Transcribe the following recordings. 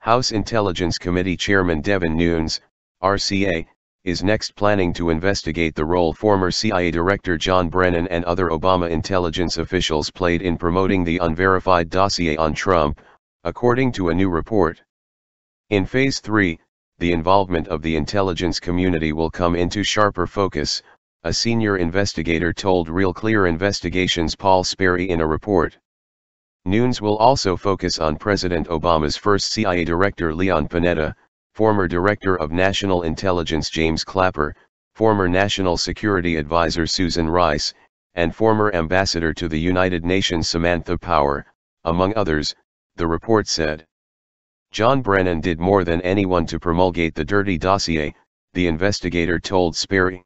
House Intelligence Committee Chairman Devin Nunes, RCA, is next planning to investigate the role former CIA Director John Brennan and other Obama intelligence officials played in promoting the unverified dossier on Trump, according to a new report. In Phase 3, the involvement of the intelligence community will come into sharper focus, a senior investigator told Real Clear Investigations' Paul Sperry in a report. Nunes will also focus on President Obama's first CIA Director Leon Panetta, former Director of National Intelligence James Clapper, former National Security Advisor Susan Rice, and former Ambassador to the United Nations Samantha Power, among others, the report said. John Brennan did more than anyone to promulgate the dirty dossier, the investigator told Sperry.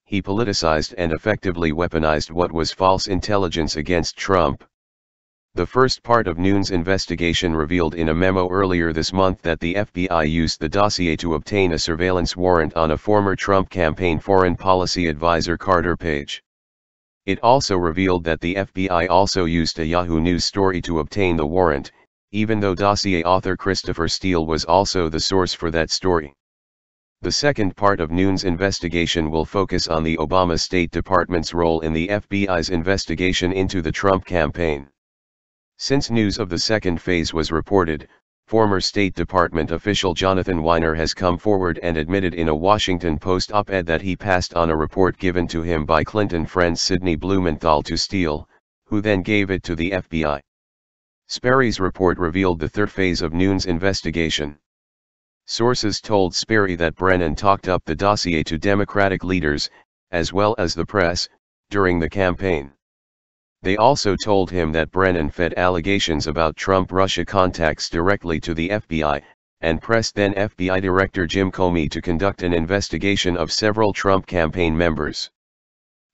He politicized and effectively weaponized what was false intelligence against Trump. The first part of Nunes' investigation revealed in a memo earlier this month that the FBI used the dossier to obtain a surveillance warrant on a former Trump campaign foreign policy advisor Carter Page. It also revealed that the FBI also used a Yahoo News story to obtain the warrant, even though dossier author Christopher Steele was also the source for that story. The second part of Nunes' investigation will focus on the Obama State Department's role in the FBI's investigation into the Trump campaign. Since news of the second phase was reported, former State Department official Jonathan Weiner has come forward and admitted in a Washington Post op-ed that he passed on a report given to him by Clinton friend Sidney Blumenthal to Steele, who then gave it to the FBI. Sperry's report revealed the third phase of Nunes' investigation. Sources told Sperry that Brennan talked up the dossier to Democratic leaders, as well as the press, during the campaign. They also told him that Brennan fed allegations about Trump-Russia contacts directly to the FBI, and pressed then FBI Director Jim Comey to conduct an investigation of several Trump campaign members.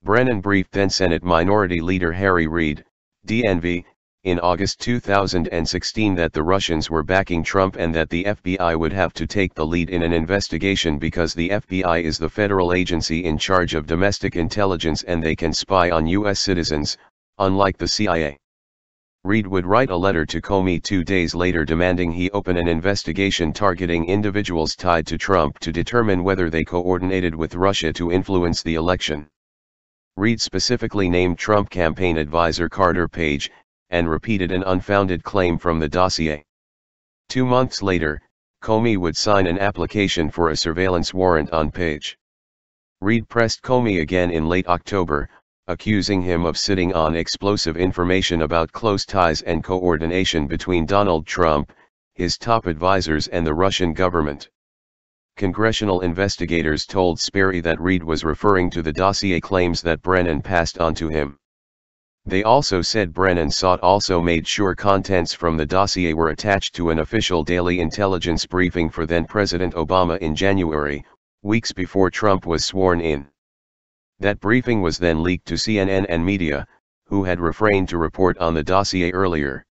Brennan briefed then Senate Minority Leader Harry Reid, DNV, in August 2016 that the Russians were backing Trump and that the FBI would have to take the lead in an investigation because the FBI is the federal agency in charge of domestic intelligence and they can spy on U.S. citizens, unlike the CIA. Reid would write a letter to Comey 2 days later demanding he open an investigation targeting individuals tied to Trump to determine whether they coordinated with Russia to influence the election. Reid specifically named Trump campaign advisor Carter Page, and repeated an unfounded claim from the dossier. 2 months later, Comey would sign an application for a surveillance warrant on Page. Reid pressed Comey again in late October, accusing him of sitting on explosive information about close ties and coordination between Donald Trump, his top advisors and the Russian government. Congressional investigators told Sperry that Reid was referring to the dossier claims that Brennan passed on to him. They also said Brennan also made sure contents from the dossier were attached to an official daily intelligence briefing for then-President Obama in January, weeks before Trump was sworn in. That briefing was then leaked to CNN and media, who had refrained to report on the dossier earlier.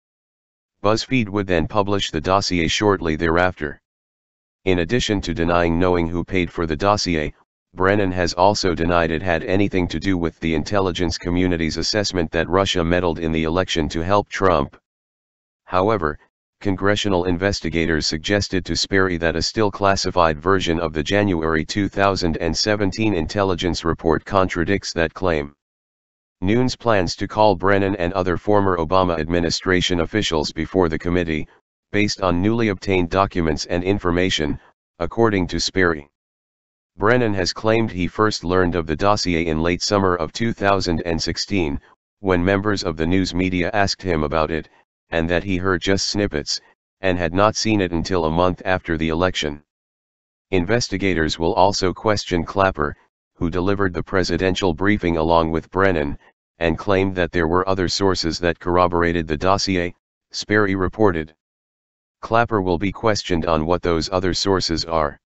BuzzFeed would then publish the dossier shortly thereafter. In addition to denying knowing who paid for the dossier, Brennan has also denied it had anything to do with the intelligence community's assessment that Russia meddled in the election to help Trump. However, congressional investigators suggested to Sperry that a still classified version of the January 2017 intelligence report contradicts that claim. Nunes plans to call Brennan and other former Obama administration officials before the committee, based on newly obtained documents and information, according to Sperry. Brennan has claimed he first learned of the dossier in late summer of 2016, when members of the news media asked him about it, and that he heard just snippets, and had not seen it until a month after the election. Investigators will also question Clapper, who delivered the presidential briefing along with Brennan, and claimed that there were other sources that corroborated the dossier, Sperry reported. Clapper will be questioned on what those other sources are.